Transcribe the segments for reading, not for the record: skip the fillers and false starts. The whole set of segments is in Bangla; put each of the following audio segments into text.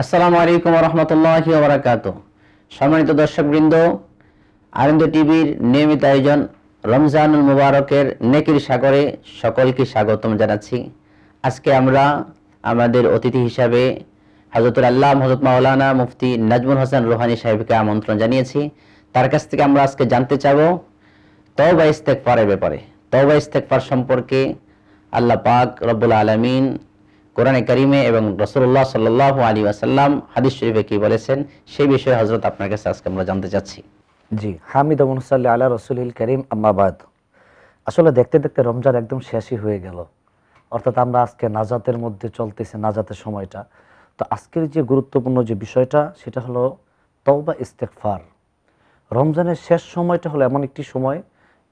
আসসালামু আলাইকুম ওয়া রাহমাতুল্লাহি ওয়া বারাকাতুহু। সম্মানিত দর্শকবৃন্দ, আনন্দ টিভির নিয়মিত আয়োজন রমজানুল মুবারকের নেকির সাগরে সকলকে স্বাগতম জানাচ্ছি। আজকে আমরা আমাদের অতিথি হিসাবে হযরতুল আল্লাহ হযরত মাওলানা মুফতি নাজমুল হাসান রুহানী সাহেবকে আমন্ত্রণ জানিয়েছি। তার কাছ থেকে আমরা আজকে জানতে চাবো তওবা ইস্তেগফারের ব্যাপারে। তওবা ইস্তেগফার সম্পর্কে আল্লাহ পাক রব্বুল আলামিন কোরআনে কারিমে এবং রাসূলুল্লাহ সাল্লাল্লাহু আলাইহি ওয়াসাল্লাম হাদিস শরীফে কি বলেছেন সেই বিষয়ে হযরত আপনার কাছে আজকে আমরা জানতে চাচ্ছি। জি, হামিদ ওয়া মুসাল্লি আলা রাসূলিল কারীম, আম্মা বাদ। আসলে দেখতে দেখতে রমজান একদম শেষই হয়ে গেল। অর্থাৎ আমরা আজকে নাজাতের মধ্যে চলতেছে, নাজাতের সময়টা। তো আজকের যে গুরুত্বপূর্ণ যে বিষয়টা সেটা হলো তওবা ইস্তেগফার। রমজানের শেষ সময়টা হলো এমন একটি সময়,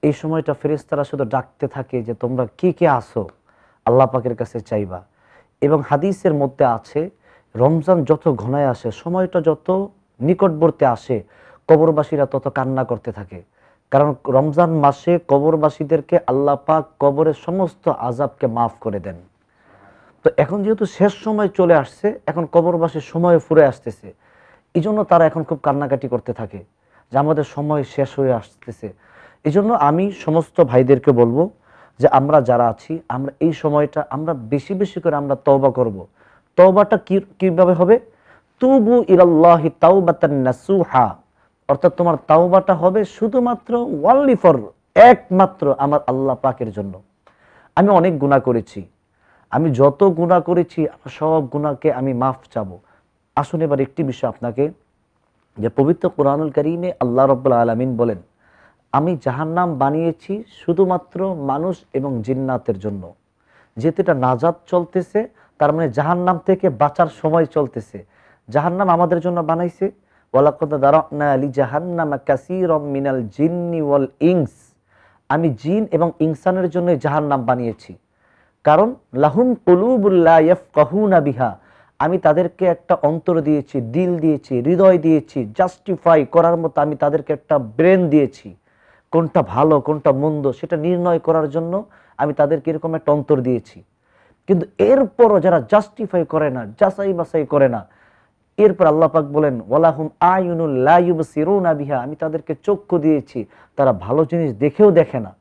এই সময়টা ফেরেশতারা শুধু ডাকতে থাকে যে তোমরা কে আসো আল্লাহ পাকের কাছে চাইবা। এবং হাদিসের মধ্যে আছে রমজান যত ঘনায় আসে, সময়টা যত নিকটবর্তী আসে, কবরবাসীরা তত কান্না করতে থাকে। কারণ রমজান মাসে কবরবাসীদেরকে আল্লাহ পাক কবরের সমস্ত আযাবকে মাফ করে দেন। তো এখন যেহেতু শেষ সময় চলে আসছে, এখন কবরবাসীর সময় ফুরে আসতেছে, এই জন্য তারা এখন খুব কান্নাকাটি করতে থাকে যে আমাদের সময় শেষ হয়ে আসতেছে। এই জন্য আমি সমস্ত ভাইদেরকে বলবো যে আমরা যারা আছি, আমরা এই সময়টা আমরা বেশি বেশি করে আমরা তওবা করব। তওবাটা কিভাবে হবে? তুবু ইলাল্লাহি তাওবাতান নাসুহা। অর্থাৎ তোমার তাওবাটা হবে শুধুমাত্র ওয়ানলি ফর, একমাত্র আমার আল্লাহ পাকের জন্য। আমি অনেক গুনাহ করেছি, আমি যত গুনাহ করেছি সব গুনাহকে আমি মাফ চাবো। আসুন এবার একটি বিষয় আপনাকে, যে পবিত্র কোরআনুল কারীমে আল্লাহ রাব্বুল আলামিন বলেন, আমি জাহান্নাম বানিয়েছি শুধুমাত্র মানুষ এবং জিন্নাতের জন্য। যেহেতু এটা নাজাত চলতেছে, তার মানে জাহান্নাম থেকে বাঁচার সময় চলতেছে। জাহান্নাম আমাদের জন্য বানাইছে, ওয়ালাকাদ দারানা লি জাহান্নামা কাসীরাম মিনাল জিন্নি ওয়াল ইনস। আমি জিন এবং ইনসানের জন্য জাহান্নাম বানিয়েছি। কারণ লাহুম কুলুবুল লা ইয়াফকাহুনা বিহা, আমি তাদেরকে একটা অন্তর দিয়েছি, দিল দিয়েছি, হৃদয় দিয়েছি, জাস্টিফাই করার মতো আমি তাদেরকে একটা ব্রেন দিয়েছি। কোনটা ভালো কোনটা মন্দ সেটা নির্ণয় করার জন্য আমি তাদেরকে এরকম একটা অন্তর দিয়েছি। কিন্তু এরপরও যারা জাস্টিফাই করে না, যাচাই বাছাই করে না, এরপর আল্লাহ পাক বলেন ওয়ালাহুম আয়ুনুল লা ইউবসিরুনা বিহা, আমি তাদেরকে চক্ষু দিয়েছি, তারা ভালো জিনিস দেখেও দেখে না।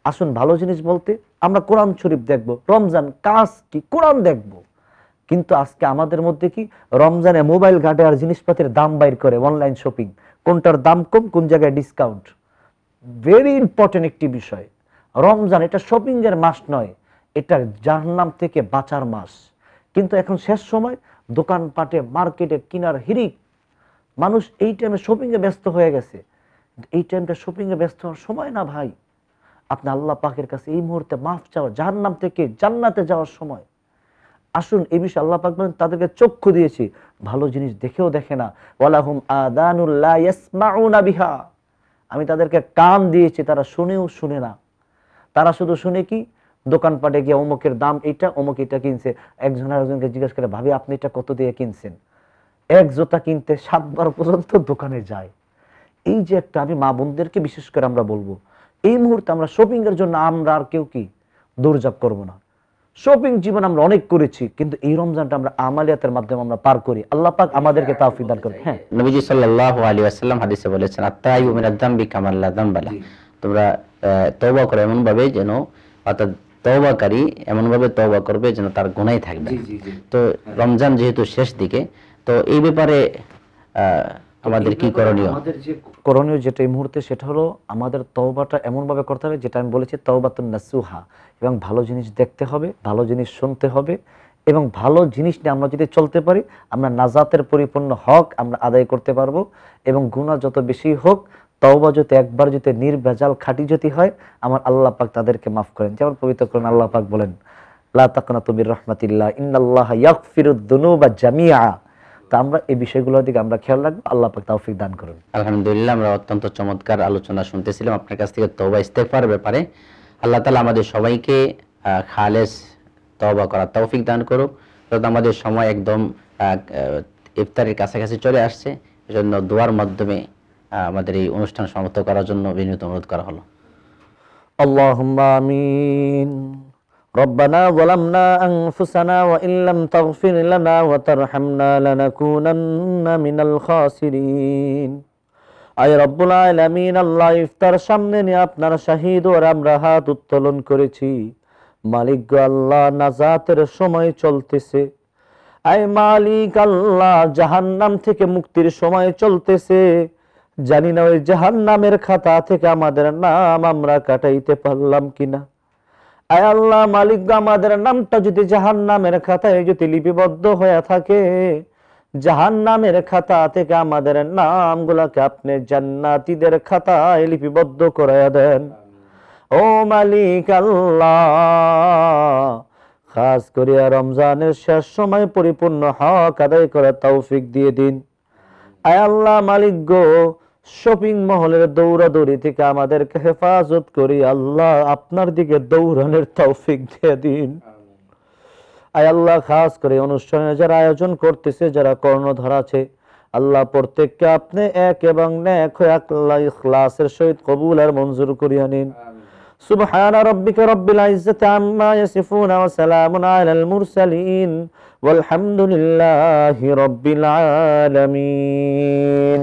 আসুন ভালো জিনিস বলতে আমরা কোরআন শরীফ দেখব, রমজান কাজ কি কোরআন দেখব। কিন্তু আজকে আমাদের মধ্যে কি, রমজানে মোবাইল ঘাটে আর জিনিসপাতির দাম বাইর করে, অনলাইন শপিং, কোনটার দাম কম, কোন জায়গায় ডিসকাউন্ট। ভেরি ইম্পর্টেন্ট একটি বিষয়। রমজান এটা শপিং এর মাস নয়, এটা জাহান্নাম থেকে বাঁচার মাস। কিন্তু এখন শেষ সময়, দোকানপাটে মার্কেটে কিনার হিরিক, মানুষ এই টাইমে শপিং এ ব্যস্ত হয়ে গেছে। এই টাইমটা শপিং এ ব্যস্ত হওয়ার সময় না ভাই। আপনি আল্লাহ পাকের কাছে এই মুহূর্তে মাফ চাওয়া, জাহান্নাম থেকে জান্নাতে যাওয়ার সময়। আসুন এই বিষয়ে আল্লাহ পাক বলেন তাদেরকে চক্ষু দিয়েছি, ভালো জিনিস দেখেও দেখে না। ওয়ালাহুম আযানুল লা ইয়াসমাউনা বিহা, আমি তাদেরকে কান দিয়েছি, তারা শুনেও শুনে না। তারা শুধু শুনে কি, দোকানপাটে গিয়ে অমুকের দাম এটা, অমুক এটা কিনছে। একজন আরেকজনকে জিজ্ঞেস করে, ভাবি আপনি এটা কত দিয়ে কিনছেন? এক জোতা কিনতে 7 বার পর্যন্ত দোকানে যায়। এই যে একটা, আমি মা বোনদেরকে বিশেষ করে আমরা বলবো, এই মুহূর্তে আমরা শপিং এর জন্য আমরা আর কেউ কি দৌড়ঝাঁপ করবো না। শপিং জীবন আমরা অনেক করেছি, কিন্তু এই রমজানটা আমরা আমালিয়াতের মাধ্যমে আমরা পার করি। আল্লাহ পাক আমাদেরকে তাওফিক দান করুন। হ্যাঁ, নবীজি সাল্লাল্লাহু আলাইহি ওয়াসাল্লাম হাদিসে বলেছেন আত-তাইয়িবু মিনাদ যামবি কামান লা যামবা লা। তোমরা তওবা করো এমন ভাবে যেন, অর্থাৎ তওবাকারী এমন ভাবে তওবা করবে যেন তার গুনাহই থাকবে। তো রমজান যেহেতু শেষ দিকে, তো এই ব্যাপারে আমাদের কি করণীয়? আমাদের যে করণীয় যেটা এই মুহূর্তে, সেটা হলো আমাদের তওবাটা এমন ভাবে করতে হবে, যেটা আমি বলেছি তাওবাতুন নাসুহা। এবং ভালো জিনিস দেখতে হবে, ভালো জিনিস শুনতে হবে, এবং ভালো জিনিস নিয়ে আমরা যদি চলতে পারি, আমরা নাজাতের পরিপূর্ণ হক আমরা আদায় করতে পারবো। এবং গুনাহ যত বেশি হোক, তওবা যদি একবার যদি নির্ভেজাল খাঁটি যদি হয়, আমার আল্লাহ পাক তাদেরকে মাফ করেন। যেমন পবিত্র কোরআন আল্লাহ পাক বলেন, লা তাকনাতু মির রাহমাতিল্লাহ ইন্নাল্লাহা ইয়াগফিরুদ যুনুবা জামিআ। তা আমরা এই বিষয়গুলোর দিকে আমরা খেয়াল রাখবো। আল্লাহ পাক তৌফিক দান করুন। আলহামদুলিল্লাহ, আমরা অত্যন্ত চমৎকার আলোচনা শুনতেছিলাম আপনার কাছ থেকে তওবা ইস্তেগফারের ব্যাপারে। আল্লাহ তাআলা আমাদের সবাইকে খালেস তওবা করার তৌফিক দান করুক। তো আমাদের সময় একদম ইফতারের কাছাকাছি চলে আসছে, এজন্য দোয়ার মাধ্যমে আমাদের এই অনুষ্ঠান সমাপ্ত করার জন্য বিনীত অনুরোধ করা হলো। আল্লাহুম্মা আমিন। ربنا ظلمنا أنفسنا وإن لم تغفر لنا وترحمنا لنكونن من الخاسرين আয় রব্বুল আলামিন, আল্লাহ ইফতার সামনে নিয়ে আপনার শাহিদ ওর আমরা হাত উত্তোলন করেছি। মালিক গো আল্লাহ, নাজাতের সময় চলতেছে। আয় মালিক আল্লাহ, জাহান্নাম থেকে মুক্তির সময় চলতেছে। জানি না ওই জাহান্নামের খাতা থেকে আমাদের নাম আমরা কাটাইতে পারলাম কিনা। আয় আল্লাহ মালিক গো, আমাদের নামটা যদি জাহান্নামের খাতায় যদি লিপিবদ্ধ হয়ে থাকে, জাহান্নামের খাতা থেকে আমাদের নামগুলোকে আপনি জান্নাতীদের খাতায় লিপিবদ্ধ করে দেন। ও মালিক আল্লাহ, খাস করিয়া রমজানের শেষ সময় পরিপূর্ণ হক আদায় করার তৌফিক দিয়ে দিন। আয় আল্লাহ মালিক গো, শপিং মহলের দৌড়াদৌড়ি থেকে আমাদেরকে হেফাজত করি। আল্লাহ আপনার দিকে দৌড়ানোর তৌফিক দিয়ে দিন। আয় আল্লাহ, খাস করে অনুষ্ঠানে যারা আয়োজন করতেছে, যারা কর্ণধার আছে, আল্লাহ প্রত্যেককে আপনি এক এবং নেক হয়ে আল্লাহ ইখলাসের সহিত কবুল আর মঞ্জুর করিয়া নিন। সুবহান রাব্বিকা রাব্বিল ইজ্জাতি আম্মা ইয়াসিফুন ওয়া সালামুন আলাল মুরসালিন ওয়ালহামদুলিল্লাহি রাব্বিল আলামিন।